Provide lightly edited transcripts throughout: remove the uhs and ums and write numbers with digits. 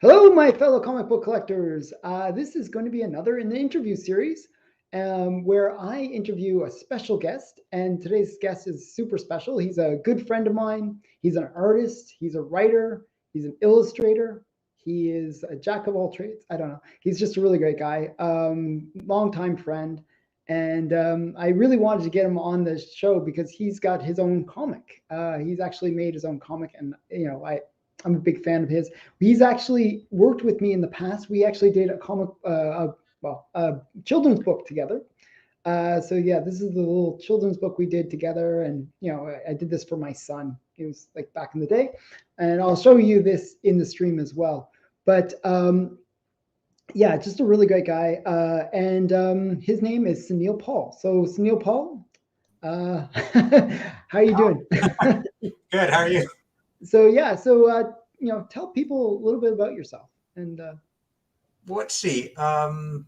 Hello, my fellow comic book collectors. This is going to be another in the interview series where I interview a special guest. And today's guest is super special. He's a good friend of mine. He's an artist, he's a writer, he's an illustrator. He is a jack of all trades. I don't know. He's just a really great guy, longtime friend. And I really wanted to get him on the show because he's got his own comic. He's actually made his own comic. And, I'm a big fan of his. He's actually worked with me in the past. We actually did a comic, a children's book together. So yeah, this is the little children's book we did together, and I did this for my son. It was like back in the day, and I'll show you this in the stream as well. But yeah, just a really great guy, and his name is Sunil Paul. So Sunil Paul, how are you doing? Good. How are you? So yeah, so tell people a little bit about yourself. And Well, let's see. Well,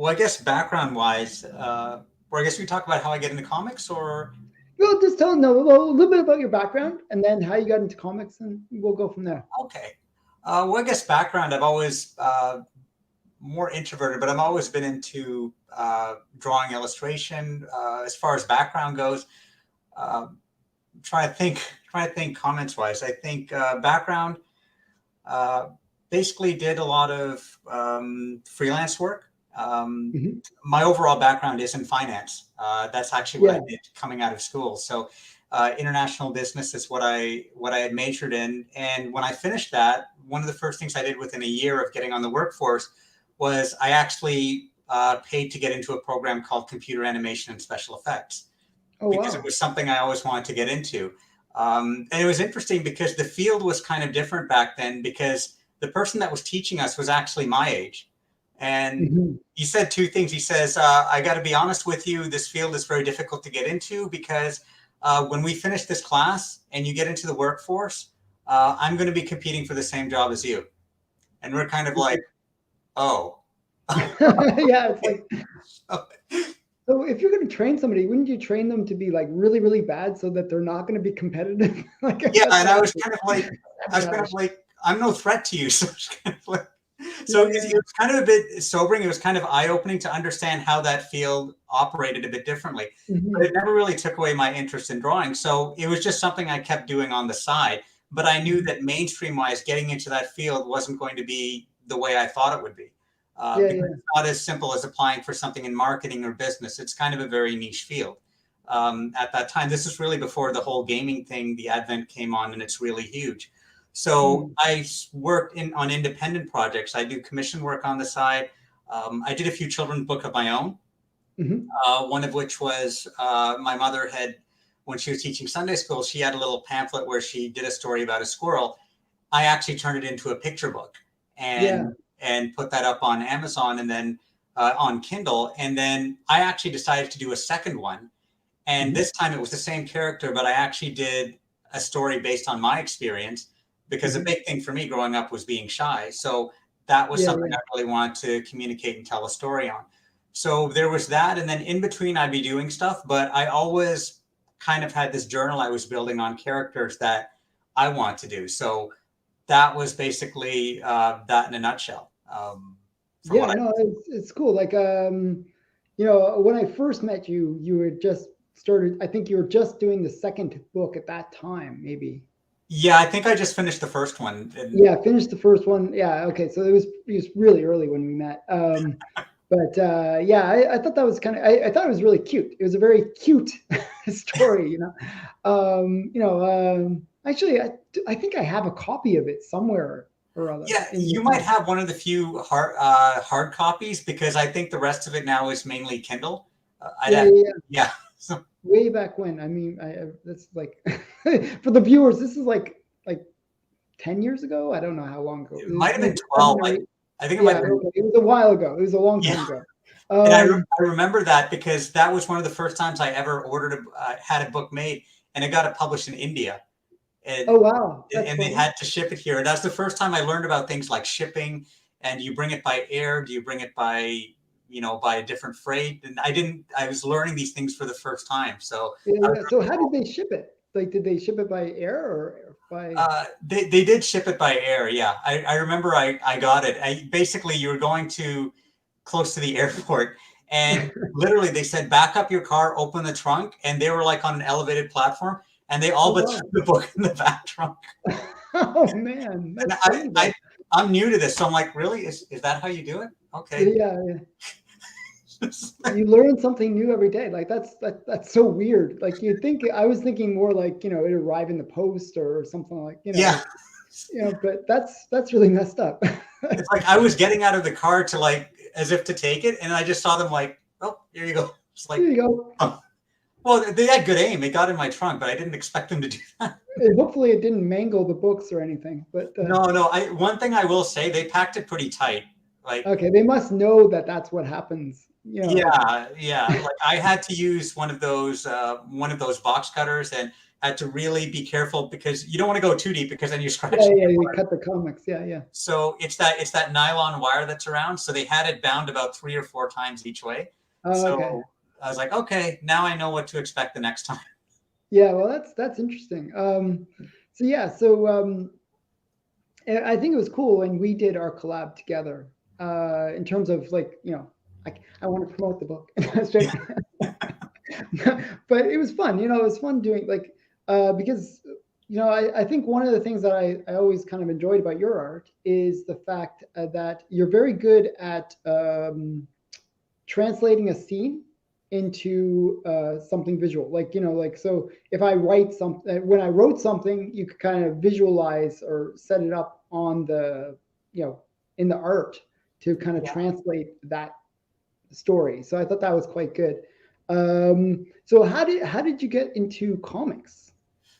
I guess background-wise, or I guess we talk about how I get into comics, or well, just tell them a little bit about your background, and then how you got into comics, and we'll go from there. okay. Well, I guess background. I've always more introverted, but I've always been into drawing, illustration. As far as background goes, try to think comments-wise. I think background. Basically did a lot of freelance work. My overall background is in finance. That's actually what I did coming out of school. So international business is what I had majored in. And when I finished that, one of the first things I did within a year of getting on the workforce was I actually paid to get into a program called computer animation and special effects. Because it was something I always wanted to get into. And it was interesting because the field was kind of different back then, because the person that was teaching us was actually my age. And he said two things. He says, I got to be honest with you, this field is very difficult to get into because when we finish this class and you get into the workforce, I'm going to be competing for the same job as you. And we're kind of like, oh. Yeah, it's like... So if you're going to train somebody, wouldn't you train them to be like really, really bad so that they're not going to be competitive? Yeah, and I was kind of like, I'm no threat to you. So it's kind of like, it was kind of a bit sobering. It was kind of eye-opening to understand how that field operated a bit differently. But it never really took away my interest in drawing. So it was just something I kept doing on the side. But I knew that mainstream-wise, getting into that field wasn't going to be the way I thought it would be. Because it's not as simple as applying for something in marketing or business. It's kind of a very niche field. At that time, this is really before the whole gaming thing, the advent came on, and it's really huge. So I worked on independent projects. I do commission work on the side. I did a few children's book of my own. One of which was my mother had, when she was teaching Sunday school, she had a little pamphlet where she did a story about a squirrel. I actually turned it into a picture book and put that up on Amazon and then on Kindle. And then I actually decided to do a second one. And this time it was the same character, but I actually did a story based on my experience, because the big thing for me growing up was being shy. So that was something I really wanted to communicate and tell a story on. So there was that. And then in between I'd be doing stuff, but I always kind of had this journal I was building on characters that I want to do. So that was basically that in a nutshell. It's cool. Like, when I first met you, you were just started, I think you were just doing the second book at that time, maybe. Yeah, I think I just finished the first one. Finished the first one. Yeah, okay. So it was really early when we met. But I thought that was kind of, I thought it was really cute. It was a very cute story, Actually, I think I have a copy of it somewhere or other. Yeah, you might have one of the few hard copies, because I think the rest of it now is mainly Kindle. So way back when. I mean, that's like for the viewers, this is like 10 years ago. I don't know how long ago. It might have been 12. I think it might have been. It was a while ago. It was a long time ago. And I remember that because that was one of the first times I ever had a book made, and it got it published in India. And, oh wow! And they had to ship it here. And that's the first time I learned about things like shipping. And you bring it by air? Do you bring it by by a different freight? And I was learning these things for the first time. So so how did they ship it? Like, did they ship it by air or by? They did ship it by air. Yeah, I remember I got it. Basically, you were going to close to the airport, and literally they said back up your car, open the trunk, and they were like on an elevated platform, and they all Oh, but wow. threw the book in the back trunk. Oh man, And that's funny though. I'm new to this, so I'm like, really? Is that how you do it? Okay. Yeah, yeah. You learn something new every day. Like that's so weird. Like you'd think I was thinking more like, it arrive in the post or something like, Yeah. like, but that's really messed up. It's like I was getting out of the car to like as if to take it, and I just saw them like, oh, here you go. It's like, Here you go. oh. Well, they had good aim. They got in my trunk, but I didn't expect them to do that. And hopefully it didn't mangle the books or anything. But No. One thing I will say, they packed it pretty tight. Like, okay, they must know that that's what happens. yeah. Like I had to use one of those box cutters and had to really be careful because you don't want to go too deep because then you scratch. Yeah, you cut the comics. Yeah. So it's that nylon wire that's around. So they had it bound about 3 or 4 times each way. Oh, So okay. I was like, okay, now I know what to expect the next time. Yeah, well, that's interesting. So I think it was cool when we did our collab together. In terms of like, I want to promote the book, but it was fun. It was fun doing like because I think one of the things that I always kind of enjoyed about your art is the fact that you're very good at translating a scene into something visual. Like so if I write something, when I wrote something, you could kind of visualize or set it up on the in the art to kind of translate that story. So I thought that was quite good. So how did you get into comics?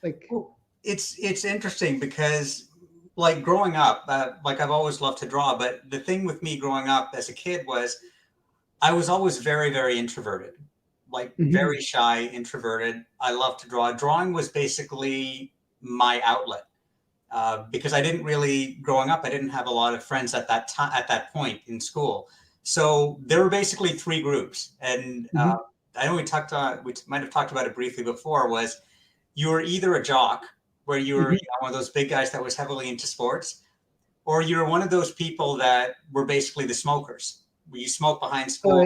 Like, well, it's interesting because like growing up, like I've always loved to draw, but the thing with me growing up as a kid was I was always very, very introverted, like very shy, introverted. I love to draw. Drawing was basically my outlet because I didn't really, growing up, I didn't have a lot of friends at that time, at that point in school. So there were basically 3 groups. And I know we might have talked about it briefly before, was you were either a jock where you were one of those big guys that was heavily into sports, or you're one of those people that were basically the smokers. You smoke behind school,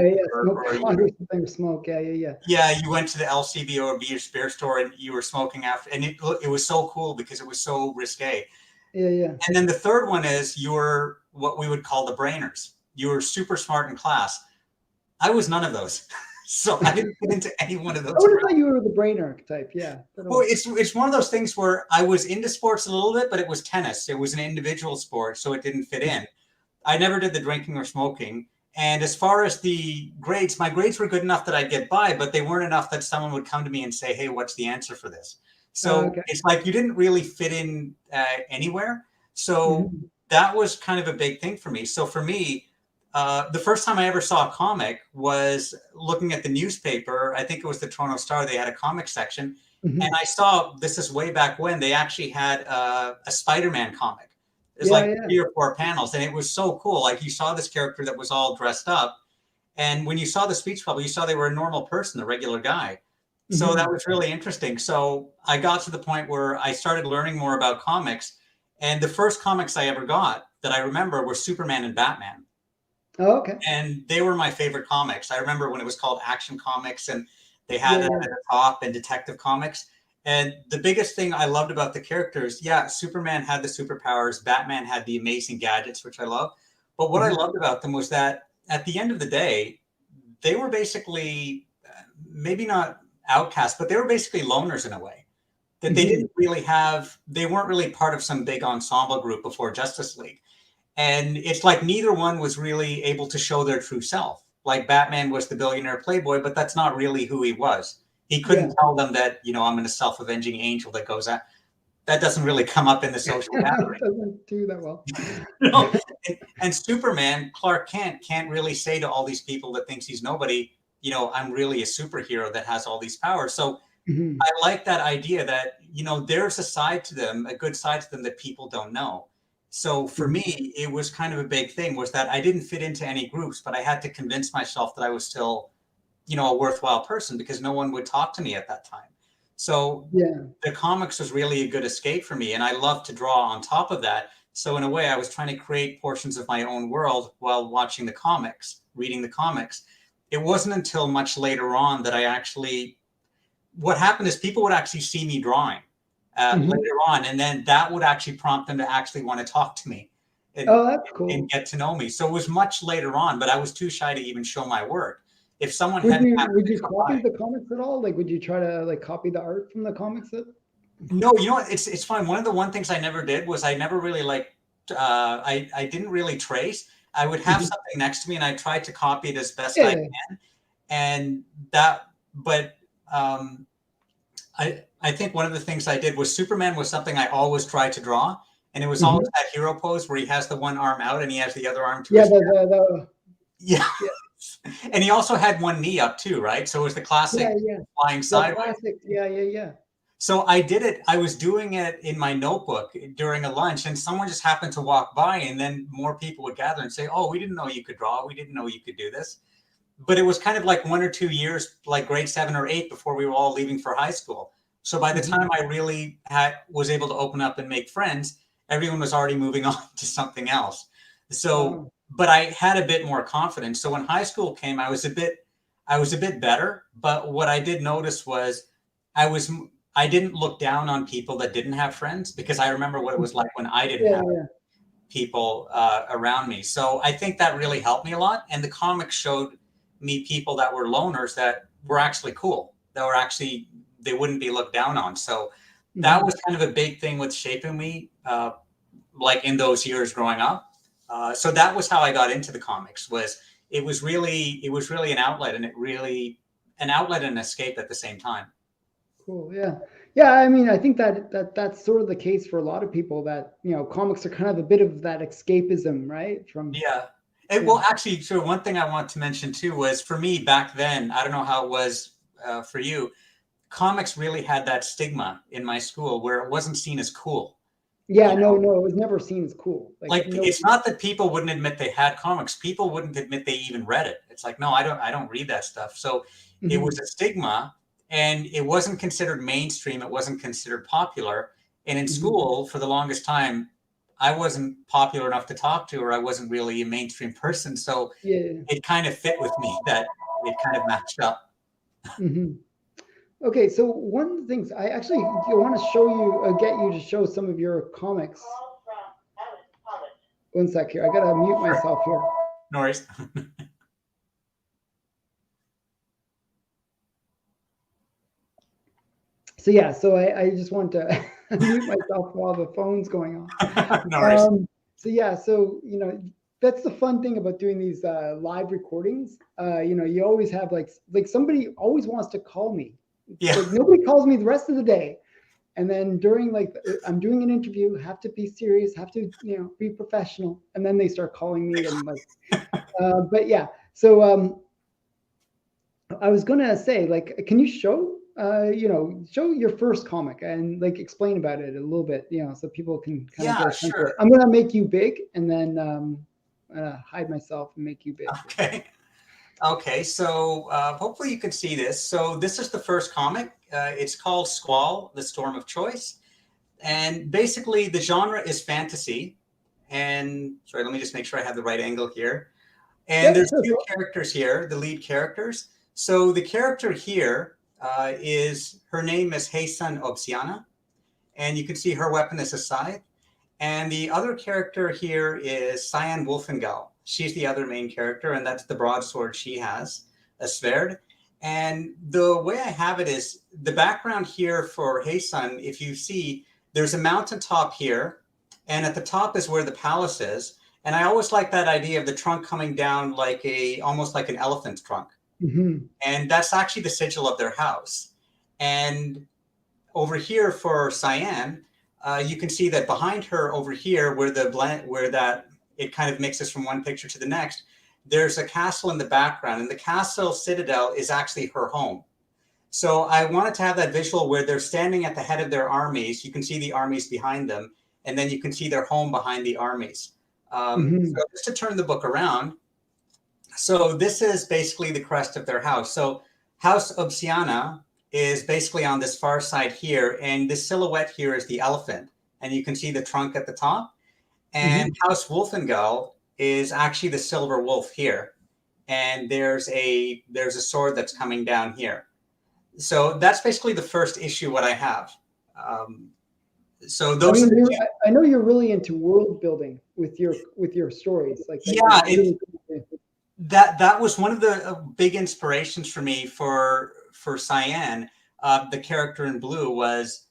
smoke. Yeah. Yeah, you went to the LCB or beer store and you were smoking after, and it was so cool because it was so risque. Yeah. And then the third one is you were what we would call the brainers. You were super smart in class. I was none of those. So I didn't get into any one of those. I would have thought you were the brain archetype. Yeah. Well, it's one of those things where I was into sports a little bit, but it was tennis. It was an individual sport, so it didn't fit in. I never did the drinking or smoking. And as far as the grades, my grades were good enough that I'd get by, but they weren't enough that someone would come to me and say, hey, what's the answer for this? So it's like you didn't really fit in anywhere. So that was kind of a big thing for me. So for me, the first time I ever saw a comic was looking at the newspaper. I think it was the Toronto Star. They had a comic section. And I saw, this is way back when, they actually had a Spider-Man comic. It's like 3 or 4 panels. And it was so cool. Like you saw this character that was all dressed up. And when you saw the speech bubble, you saw they were a normal person, a regular guy. So that was really interesting. So I got to the point where I started learning more about comics. And the first comics I ever got that I remember were Superman and Batman. Oh, okay. And they were my favorite comics. I remember when it was called Action Comics and they had it at the top, and Detective Comics. And the biggest thing I loved about the characters, Superman had the superpowers, Batman had the amazing gadgets, which I love. But what I loved about them was that at the end of the day, they were basically maybe not outcasts, but they were basically loners in a way. That they didn't really have, they weren't really part of some big ensemble group before Justice League. And it's like neither one was really able to show their true self. Like Batman was the billionaire playboy, but that's not really who he was. He couldn't tell them that, I'm a self-avenging angel that goes out. That doesn't really come up in the social gathering. Doesn't do that well. No. And Superman, Clark Kent, can't really say to all these people that thinks he's nobody, I'm really a superhero that has all these powers. So I like that idea that, there's a side to them, a good side to them that people don't know. So for me, it was kind of a big thing was that I didn't fit into any groups, but I had to convince myself that I was still, a worthwhile person because no one would talk to me at that time. So Yeah. the comics was really a good escape for me. And I love to draw on top of that. So in a way, I was trying to create portions of my own world while watching the comics, reading the comics. It wasn't until much later on that I actually, what happened is people would actually see me drawing later on, and then that would actually prompt them to actually want to talk to me and, Oh, that's and cool. get to know me. So it was much later on, but I was too shy to even show my work. If someone Would hadn't you happened would to you come by, copy the comics at all? Like, would you try to like copy the art from the comics? no, you know what? It's fine. One things I never did was I never really like I didn't really trace. I would have Mhm. something next to me and I tried to copy it as best I Yeah. can. And that, but I think one of the things I did was Superman was something I always tried to draw. And it was always Mhm. that hero pose where he has the one arm out and he has the other arm to Yeah. his The yeah. yeah And he also had one knee up too, right? So it was the yeah classic yeah flying the sideways. classic. Yeah, yeah, yeah. So I did it. I was doing it in my notebook during a lunch, and someone just happened to walk by, and then more people would gather and say, "Oh, we didn't know you could draw. We didn't know you could do this." But it was kind of like 1 or 2 years, like grade 7 or 8, before we were all leaving for high school. So by the Mhm. time I really was able to open up and make friends, everyone was already moving on to something else. So, Wow. but I had a bit more confidence. So when high school came, I was a bit better. But what I did notice was I was, I didn't look down on people that didn't have friends because I remember what it was like when I didn't Yeah, have yeah. people around me. So I think that really helped me a lot. And the comics showed me people that were loners that were actually cool, that were actually, they wouldn't be looked down on. So that was Mhm. kind of a big thing with shaping me, like in those years growing up. So that was how I got into the comics. Was it was really an outlet, and it really an outlet and an escape at the same time. Cool. Yeah. Yeah. I mean, I think that's sort of the case for a lot of people that, comics are kind of a bit of that escapism, right? From, Yeah. And yeah. well, actually, so one thing I want to mention too was for me back then, I don't know how it was for you, comics really had that stigma in my school where it wasn't seen as cool. Yeah. You No, know, no, it was never seen as cool. Like, like no. it's not that people wouldn't admit they had comics, people wouldn't admit they even read it. It's like, no, I don't read that stuff. So it was Mhm. a stigma and it wasn't considered mainstream, it wasn't considered popular. And in Mhm. school, for the longest time, I wasn't popular enough to talk to, or I wasn't really a mainstream person. So Yeah. it kind of fit with me that it kind of matched up. Mhm. Okay, so one of the things I actually want to show you, get you to show some of your comics. One sec here. I gotta mute Sure. myself here. No worries. So yeah, so I just want to mute myself while the phone's going on. No worries. So yeah, so that's the fun thing about doing these live recordings. You always have like somebody always wants to call me. Yeah. Like nobody calls me the rest of the day, and then during like I'm doing an interview, have to be serious, have to be professional, and then they start calling me and like. But yeah, so I was gonna say, like, can you show your first comic and like explain about it a little bit, so people can kind of Yeah, get a sense of it. sure. I'm gonna make you big and then hide myself and make you big. Okay. Okay. So hopefully you can see this. So this is the first comic. It's called Squall, The Storm of Choice. And basically the genre is fantasy. And sorry, let me just make sure I have the right angle here. And Yep, there's sure. two characters here, the lead characters. So the character here is, her name is Heisan Obsiana. And you can see her weapon is a scythe. And the other character here is Cyan Wolfengal. She's the other main character, and that's the broadsword she has, a sverd. And the way I have it is the background here for Heisan, if you see, there's a mountaintop here, and at the top is where the palace is. And I always like that idea of the trunk coming down like almost like an elephant's trunk. Hmm. And that's actually the sigil of their house. And over here for Cyan, you can see that behind her over here, where that it kind of mixes from one picture to the next, there's a castle in the background, and the castle citadel is actually her home. So I wanted to have that visual where they're standing at the head of their armies. You can see the armies behind them, and then you can see their home behind the armies. Hmm. So just to turn the book around, so this is basically the crest of their house. So House Obsiana is basically on this far side here. And the silhouette here is the elephant. And you can see the trunk at the top. And House Wolfengal is actually the silver wolf here. And there's a sword that's coming down here. So that's basically the first issue what I have. So those I mean, I know you're really into world building with your stories. Like that was one of the big inspirations for me for Cyan. The character in blue was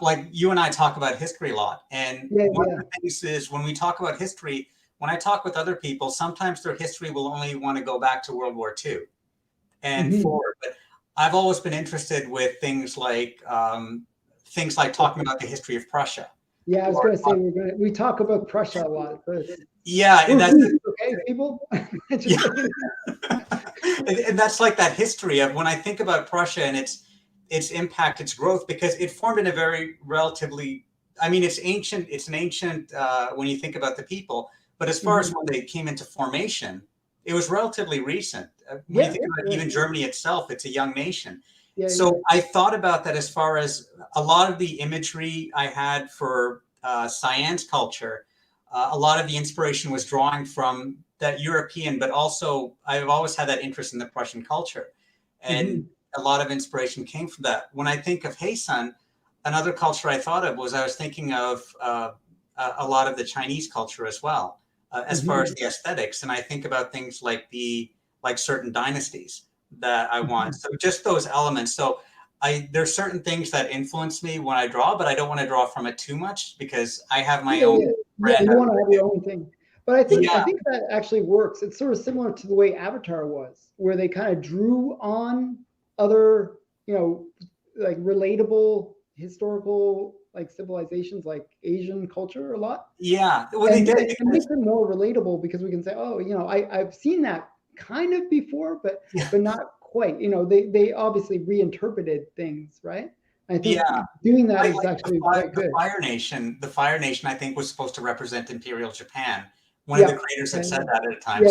like you and I talk about history a lot, and one of the things is when we talk about history, when I talk with other people, sometimes their history will only want to go back to World War II and forward. But I've always been interested with things like talking about the history of Prussia. Yeah, I was going to say we talk about Prussia a lot, but yeah, and that's okay, people. Yeah. And that's like that history of when I think about Prussia and its impact, its growth, because it formed in a very relatively, I mean, it's ancient. It's an ancient when you think about the people, but as far as when they came into formation, it was relatively recent. When you think about even Germany itself, it's a young nation. I thought about that as far as a lot of the imagery I had for Cyan's culture. A lot of the inspiration was drawing from that European, but also I've always had that interest in the Prussian culture. And a lot of inspiration came from that. When I think of Hey Sun, another culture I thought of was I was thinking of a lot of the Chinese culture as well, as far as the aesthetics. And I think about things like certain dynasties that I want. So just those elements. So there's certain things that influence me when I draw, but I don't want to draw from it too much because I have my own brand. Yeah, you want to have your own thing. But I think that actually works. It's sort of similar to the way Avatar was, where they kind of drew on other, like relatable historical like civilizations, like Asian culture a lot. Yeah, well, they did. It makes it more relatable because we can say, oh, I've seen that kind of before, but not quite. They obviously reinterpreted things, right? I think doing that is actually quite good. The Fire Nation, I think, was supposed to represent Imperial Japan. One of the creators had said that at a time.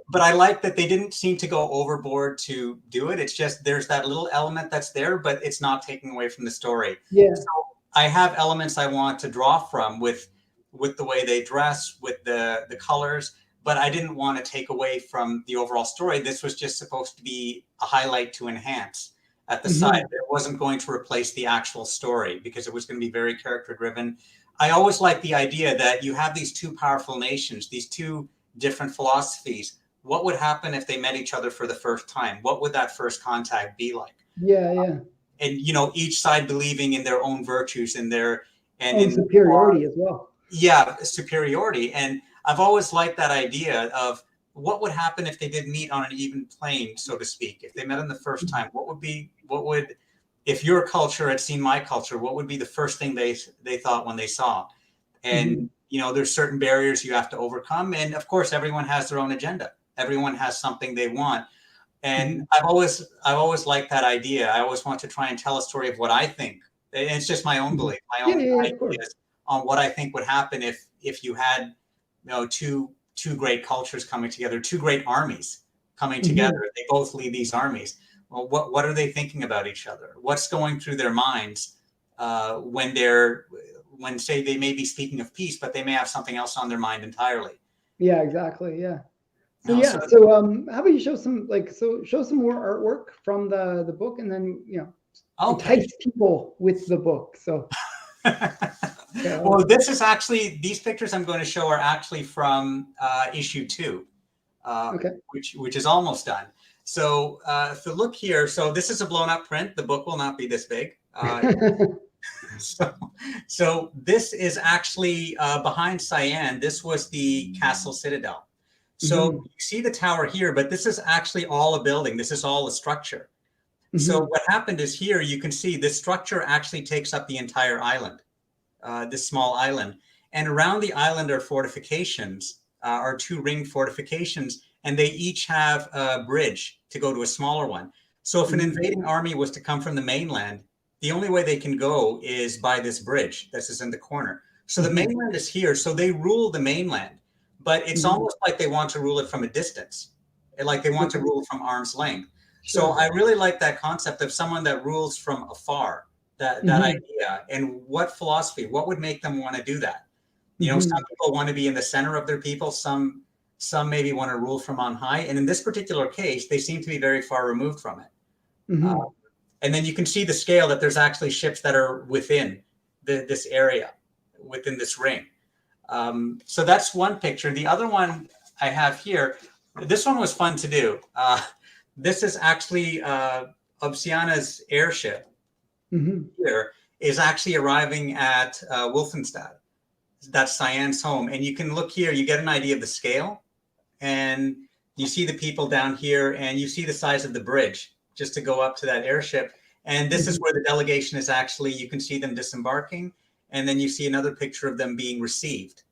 But I like that they didn't seem to go overboard to do it. It's just there's that little element that's there, but it's not taking away from the story. Yeah. So I have elements I want to draw from with the way they dress, with the colors, but I didn't want to take away from the overall story. This was just supposed to be a highlight to enhance at the side. It wasn't going to replace the actual story because it was going to be very character driven. I always like the idea that you have these two powerful nations, these two different philosophies. What would happen if they met each other for the first time? What would that first contact be like? Yeah. And each side believing in their own virtues and their superiority as well. Yeah, superiority. And I've always liked that idea of what would happen if they did meet on an even plane, so to speak. If they met on the first time, if your culture had seen my culture, what would be the first thing they thought when they saw? And there's certain barriers you have to overcome, and of course, everyone has their own agenda. Everyone has something they want, and I've always liked that idea. I always want to try and tell a story of what I think. And it's just my own belief, my own ideas on what I think would happen if you had two great cultures coming together, two great armies coming together. They both lead these armies. Well, what are they thinking about each other? What's going through their minds when say they may be speaking of peace, but they may have something else on their mind entirely. Yeah, exactly. Yeah. So how about you show some more artwork from the book, and then entice people with the book. So well, this is actually, these pictures I'm going to show are actually from issue 2, which is almost done. So if you look here, so this is a blown up print. The book will not be this big. So this is actually behind Cyan. This was the castle citadel. So you see the tower here, but this is actually all a building. This is all a structure. So what happened is here, you can see this structure actually takes up the entire island, this small island. And around the island are fortifications, are 2 ringed fortifications, and they each have a bridge to go to a smaller one. So if an invading army was to come from the mainland, the only way they can go is by this bridge. This is in the corner. So the mainland is here. So they rule the mainland, but it's almost like they want to rule it from a distance, like they want to rule from arm's length. So Sure. I really like that concept of someone that rules from afar, that Hmm. idea, and what philosophy, what would make them want to do that? Some Hmm. people want to be in the center of their people, some maybe want to rule from on high. And in this particular case, they seem to be very far removed from it. Uh, Hmm. and then you can see the scale that there's actually ships that are within this area, within this ring. So that's one picture. The other one I have here, this one was fun to do. This is actually Obsiana's airship Hmm. here is actually arriving at Wolfenstadt. That's Cyan's home. And you can look here, you get an idea of the scale, and you see the people down here, and you see the size of the bridge just to go up to that airship. And this is Hmm. where the delegation is actually, you can see them disembarking, and then you see another picture of them being received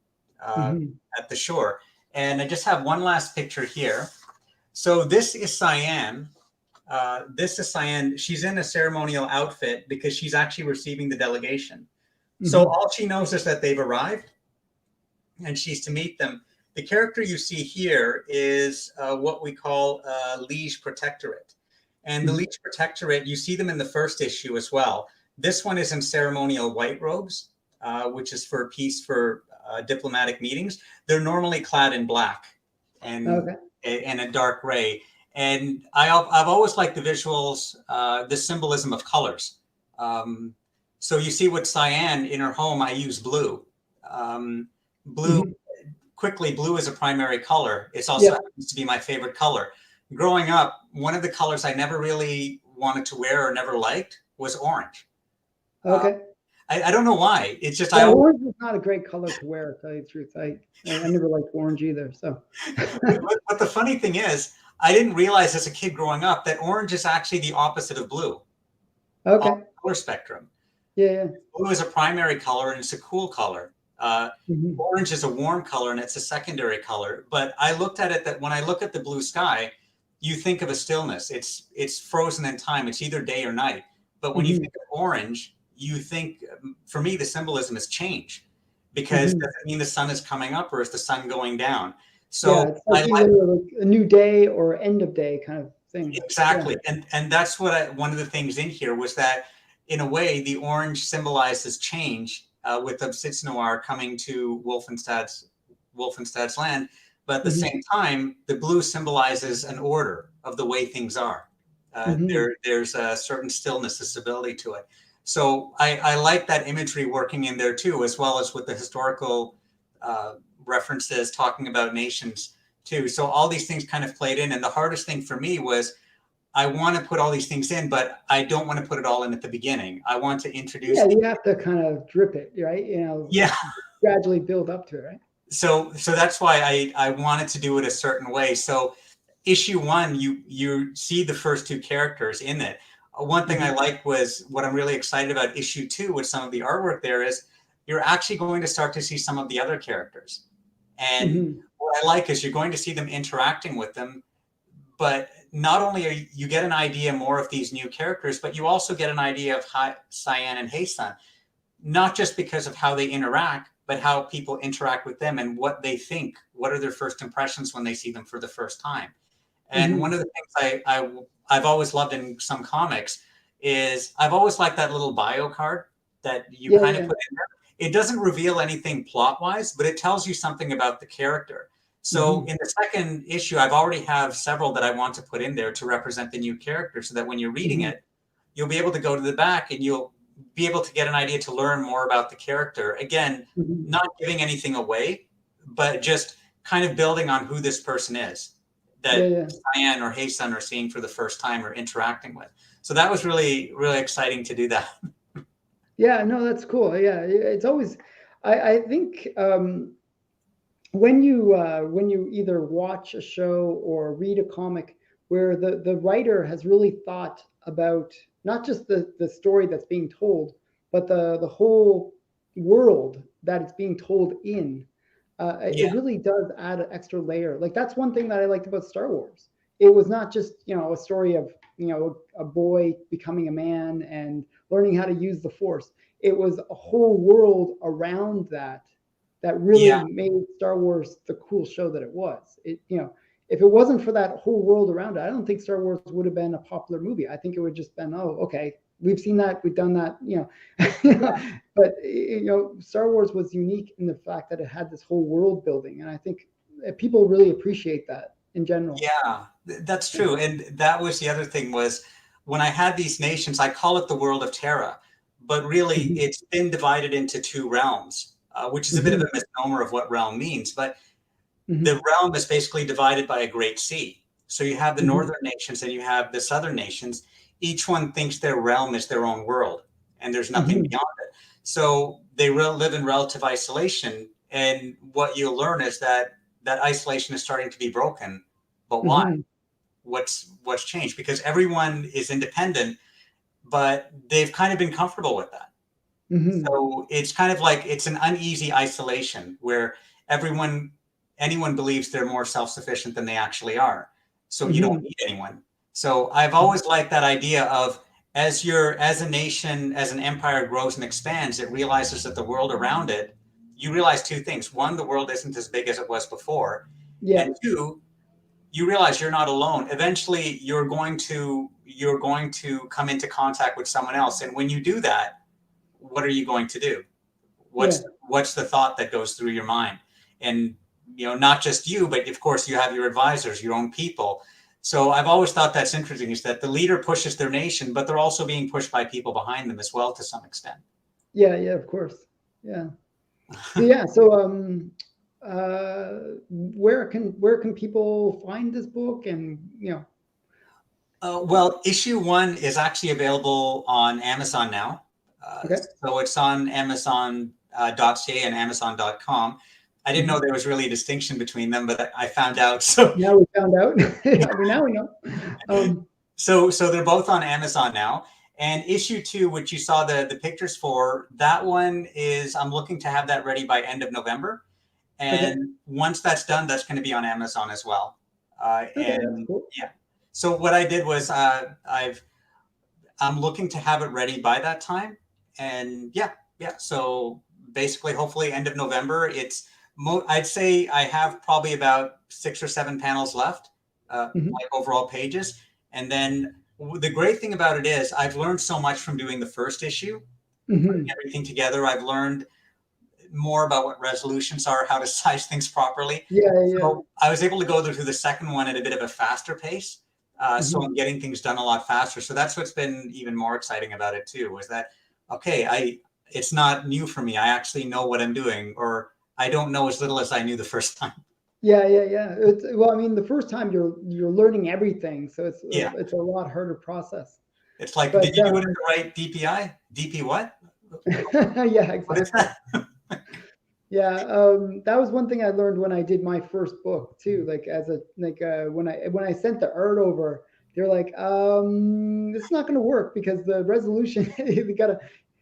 uh, Hmm. at the shore. And I just have one last picture here. So this is Cyan. This is Cyan. She's in a ceremonial outfit because she's actually receiving the delegation. So Hmm. all she knows is that they've arrived and she's to meet them. The character you see here is what we call liege protectorate. And the Hmm. liege protectorate, you see them in the first issue as well. This one is in ceremonial white robes, which is for peace for diplomatic meetings. They're normally clad in black and Okay. a dark gray. And I've always liked the visuals, the symbolism of colors. So you see with Cyan in her home, I use blue. Blue Hmm. quickly, blue is a primary color. It's also Yeah. happens to be my favorite color. Growing up, one of the colors I never really wanted to wear or never liked was orange. Uh, Okay. I don't know why. It's just I Yeah, always, orange is not a great color to wear, to tell you the truth. I never liked orange either. So. but the funny thing is, I didn't realize as a kid growing up that orange is actually the opposite of blue on Okay. the color spectrum. Yeah. Yeah. Blue is a primary color and it's a cool color. Hmm. Orange is a warm color and it's a secondary color. But I looked at it that when I look at the blue sky, you think of a stillness. It's frozen in time. It's either day or night. But when you Hmm. think of orange, you think, for me, the symbolism is change, because Hmm. does it mean the sun is coming up or is the sun going down? Yeah, So it's I like like. either like a new day or end of day kind of thing. Yeah. Exactly. And that's what one of the things in here was that in a way the orange symbolizes change with Obsits Noir coming to Wolfenstadt's land, but at the Hmm. same time the blue symbolizes an order of the way things are. Hmm. There's a certain stillness, a stability to it. So I like that imagery working in there too, as well as with the historical uh, references talking about nations too. So all these things kind of played in. And the hardest thing for me was I want to put all these things in, but I don't want to put it all in at the beginning. I want to Yeah, introduce the. you have to kind of drip it, right? Yeah. Gradually build up to it, right? So that's why I wanted to do it a certain way. So issue one, you see the first two characters in it. One thing I Hmm. liked was what I'm really excited about issue two with some of the artwork there is you're actually going to start to see some of the other characters. And Hmm. what I like is you're going to see them interacting with them, but not only are you get an idea more of these new characters, but you also get an idea of Cyan and Heisan, not just because of how they interact, but how people interact with them and what they think. What are their first impressions when they see them for the first time? And one Hmm. of the things I've always loved in some comics is I've always liked that little bio card that you Yeah, kind of yeah. put in there. It doesn't reveal anything plot wise, but it tells you something about the character. So Hmm. in the second issue, I've already have several that I want to put in there to represent the new character, so that when you're reading Hmm. it, you'll be able to go to the back and you'll be able to get an idea to learn more about the character. Again, Hmm. not giving anything away, but just kind of building on who this person is Yeah, that yeah. Cyan or Heisan are seeing for the first time or interacting with. So that was really, really exciting to do that. Yeah, no, that's cool. Yeah, it's always, I think when you either watch a show or read a comic where the writer has really thought about not just the story that's being told, but the whole world that it's being told in, it Yeah. really does add an extra layer. Like that's one thing that I liked about Star Wars. It was not just a story of a boy becoming a man and learning how to use the Force. It was a whole world around that really Yeah. made Star Wars the cool show that it was. if it wasn't for that whole world around it, I don't think Star Wars would have been a popular movie. I think it would just been, oh, okay, we've seen that, we've done that, But Star Wars was unique in the fact that it had this whole world building, and I think people really appreciate that in general. Yeah, that's true. And that was the other thing was when I had these nations, I call it the world of Terra, but really Mhm. it's been divided into two realms, which is a bit of a Mhm. misnomer of what realm means. But the Mhm. realm is basically divided by a great sea. So you have the Mhm. northern nations and you have the southern nations. Each one thinks their realm is their own world, and there's nothing Mhm. beyond it. So they live in relative isolation. And what you'll learn is that that isolation is starting to be broken. But why? Mhm. What's changed? Because everyone is independent, but they've kind of been comfortable with that. Mhm. So it's kind of like it's an uneasy isolation where everyone, anyone believes they're more self-sufficient than they actually are. So you don't Mhm. need anyone. So I've always liked that idea of as a nation, as an empire grows and expands, it realizes that the world around it, you realize two things. One, the world isn't as big as it was before. Yeah. And two, you realize you're not alone. Eventually you're going to come into contact with someone else. And when you do that, what are you going to do? Yeah. What's the thought that goes through your mind? And not just you, but of course you have your advisors, your own people. So I've always thought that's interesting is that the leader pushes their nation, but they're also being pushed by people behind them as well to some extent. Yeah. Yeah. Of course. Yeah. So yeah. So where can people find this book, and Well, issue one is actually available on Amazon now. okay. So it's on Amazon.ca and Amazon.com. I didn't know Mhm. there was really a distinction between them, but I found out. So Now we found out. I mean, now we know. so they're both on Amazon now. And issue two, which you saw the pictures for, that one is I'm looking to have that ready by end of November. Okay. And once that's done, that's going to be on Amazon as well. Okay. That's And cool. yeah. So what I did was I'm looking to have it ready by that time. And yeah. So basically, hopefully, end of November. I'd say I have probably about 6 or 7 panels left, Mhm. like overall pages. And then the great thing about it is I've learned so much from doing the first issue, putting Mhm. everything together. I've learned more about what resolutions are, how to size things properly. Yeah. Yeah. So I was able to go through the second one at a bit of a faster pace. So Mhm. I'm getting things done a lot faster. So that's what's been even more exciting about it too, was that, okay, it's not new for me. I actually know what I'm doing, or I don't know as little as I knew the first time. Yeah. Yeah. Yeah. Well, I mean, the first time you're learning everything, so it's Yeah. it's a lot harder process. It's like, But did you do it at the right DPI? DP what? yeah, What is exactly. that? Yeah, that was one thing I learned when I did my first book too. Like as a when I sent the art over, they're like, it's not going to work because the resolution you gotta.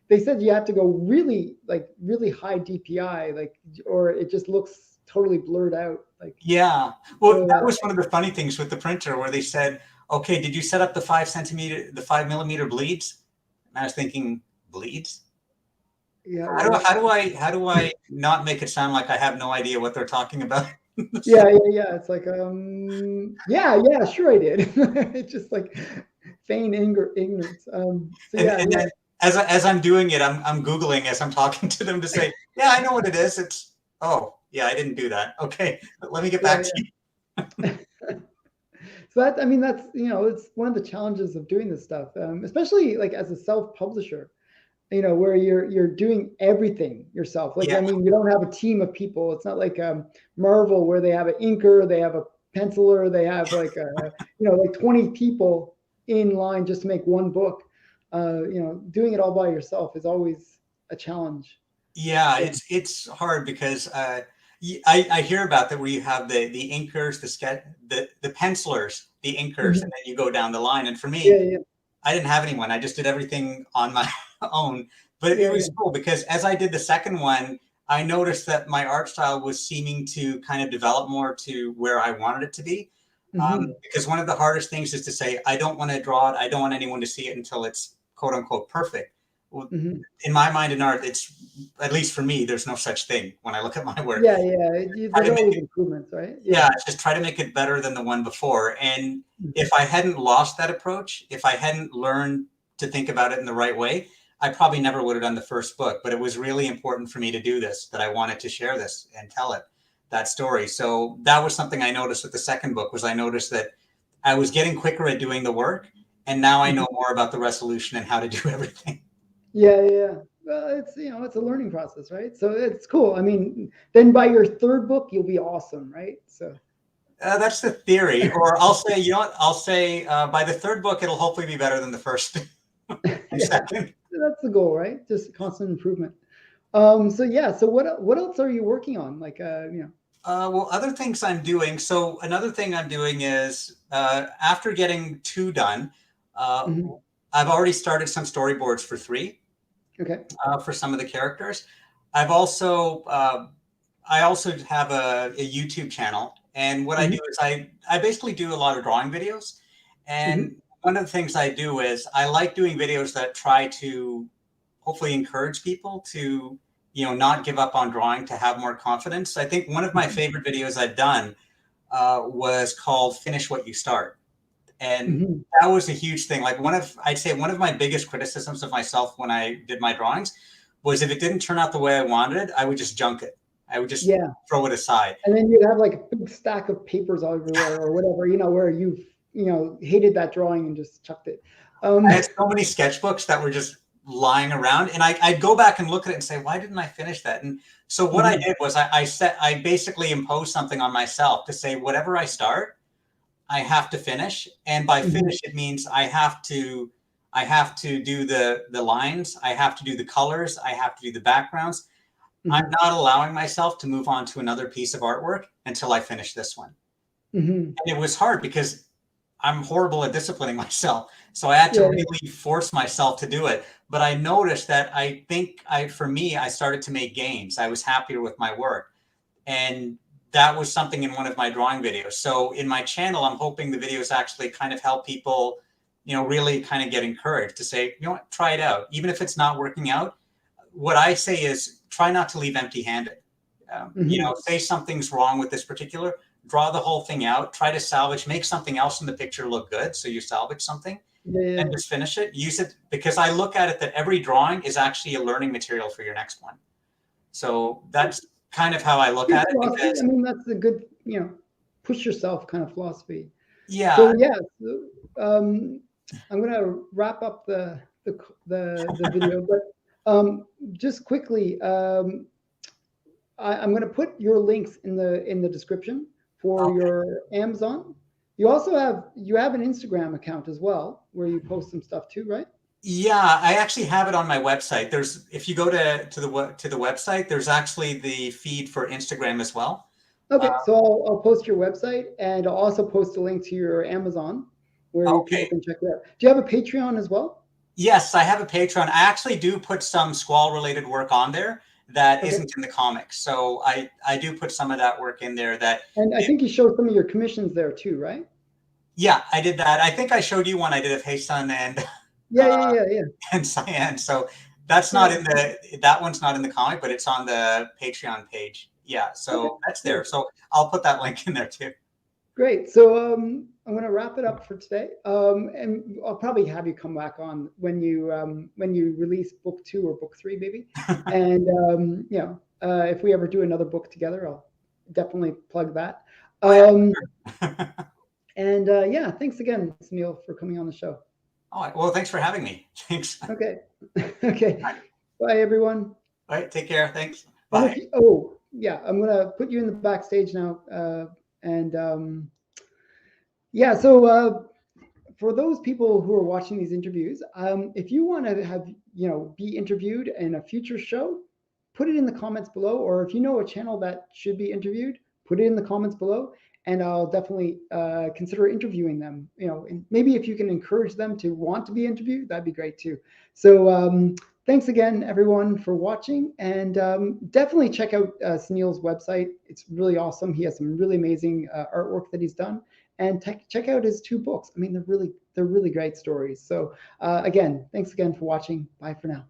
They said you have to go really high DPI, or it just looks totally blurred out. Yeah. Well, that So was one of the funny things with the printer where they said, okay, did you set up the 5 millimeter bleeds? And I was thinking, bleeds? yeah, How do I not make it sound like I have no idea what they're talking about? yeah. It's like, yeah, sure I did. It's just like feign ignorance. So and yeah, and yeah. then as I'm doing it, I'm Googling as I'm talking to them to say, yeah, I know what it is. Oh, yeah, I didn't do that. Okay, let me get Yeah, back to you. yeah. So I mean, that's it's one of the challenges of doing this stuff, especially like as a self-publisher. Where you're doing everything yourself. Like, Yeah, I mean, you don't have a team of people. It's not like Marvel where they have an inker, they have a penciler, they have like 20 people in line just to make one book. Doing it all by yourself is always a challenge. yeah, So, it's hard because I hear about that where you have the inkers, the pencilers, the inkers, and mhm. then you go down the line. And for Yeah, me, yeah, I didn't have anyone. I just did everything on my own. But it yeah, was yeah. cool because as I did the second one, I noticed that my art style was seeming to kind of develop more to where I wanted it to be. Hmm. Because one of the hardest things is to say, I don't want to draw it. I don't want anyone to see it until it's quote unquote perfect. Well, Hmm. in my mind, in art, it's, at least for me, there's no such thing when I look at my work. Yeah, yeah. Try There's to make always it, improvements, right? yeah, Yeah. just try to make it better than the one before. And Mhm. if I hadn't lost that approach, if I hadn't learned to think about it in the right way, I probably never would have done the first book. But it was really important for me to do this, that I wanted to share this and tell it, that story. So that was something I noticed with the second book, was I noticed that I was getting quicker at doing the work, and now I Mhm. know more about the resolution and how to do everything. Yeah, yeah, yeah. Well, it's it's a learning process, right? So it's cool. I mean, then by your third book, you'll be awesome, right? So That's the theory. Or I'll say, you know what? I'll say by the third book, it'll hopefully be better than the first and yeah, second. that's the goal, right? Just constant improvement. So yeah, so what else are you working on? Like Well, other things I'm doing. So another thing I'm doing is after getting two done, uh, mhm. I've already started some storyboards for three Okay. for some of the characters. I've also I also have a YouTube channel, and what I do Hmm. is I basically do a lot of drawing videos, Hmm. and one of the things I do is I like doing videos that try to hopefully encourage people to, not give up on drawing, to have more confidence. I think one of my Hmm. favorite videos I've done was called "Finish What You Start," and Hmm. that was a huge thing. Like I'd say one of my biggest criticisms of myself when I did my drawings was if it didn't turn out the way I wanted, I would just junk it. I would just Yeah, throw it aside. and then you'd have like a big stack of papers everywhere or whatever, where you've hated that drawing and just chucked it. I had so many sketchbooks that were just lying around, and I'd go back and look at it and say, why didn't I finish that? And so what I Mhm. did was I basically imposed something on myself to say, whatever I start, I have to finish. And by Mhm. finish, it means I have to do the lines, I have to do the colors, I have to do the backgrounds. I'm Mhm. not allowing myself to move on to another piece of artwork until I finish this one. Mhm. And it was hard because I'm horrible at disciplining myself. So I had to Yeah, yeah. really force myself to do it. But I noticed that I think for me, I started to make gains. I was happier with my work. And that was something in one of my drawing videos. So in my channel, I'm hoping the videos actually kind of help people, really kind of get encouraged to say, you know what, try it out. Even if it's not working out, what I say is try not to leave empty handed. Mhm. Say something's wrong with this particular, draw the whole thing out, try to salvage, make something else in the picture look good. So you salvage something Yeah, and yeah. just finish it, use it, because I look at it that every drawing is actually a learning material for your next one. So that's kind of how I look Good at it philosophy. I because, mean, that's a good, push yourself kind of philosophy. yeah, So yeah, so, I'm gonna wrap up the video, but just quickly, I'm gonna put your links in the description for okay. your Amazon. You have an Instagram account as well where you post some stuff too, right? Yeah, I actually have it on my website. If you go to the website, there's actually the feed for Instagram as well. Uh, Okay, so I'll post your website and I'll also post a link to your Amazon where people okay. can check it out. Do you have a Patreon as well? Yes, I have a Patreon. I actually do put some Squall related work on there that Okay. isn't in the comics. So I do put some of that work in there that, And I it, think you showed some of your commissions there too, right? yeah, I did that. I think I showed you one I did of Hey Sun and Yeah, yeah, yeah, yeah. and Cyan. So that's not Yeah. in that one's not in the comic, but it's on the Patreon page. Yeah, Okay, so that's there. cool. So I'll put that link in there too. Great. So I'm going to wrap it up for today, and I'll probably have you come back on when you release book 2 or book 3, maybe. And if we ever do another book together, I'll definitely plug that. Oh yeah. Um, Sure. and yeah, thanks again, Sunil, for coming on the show. All right. Well, thanks for having me. Thanks. All Okay. Okay. Bye, everyone. right. Take care. Thanks. And Bye. if you, oh yeah, I'm gonna put you in the backstage now, and yeah, so. For those people who are watching these interviews, if you want to have be interviewed in a future show, put it in the comments below. Or if you know a channel that should be interviewed, put it in the comments below, and I'll definitely consider interviewing them. And maybe if you can encourage them to want to be interviewed, that'd be great too. So thanks again, everyone, for watching, and definitely check out Sunil's website. It's really awesome. He has some really amazing artwork that he's done, and check out his 2 books. I mean, they're really great stories. So again, thanks again for watching. Bye for now.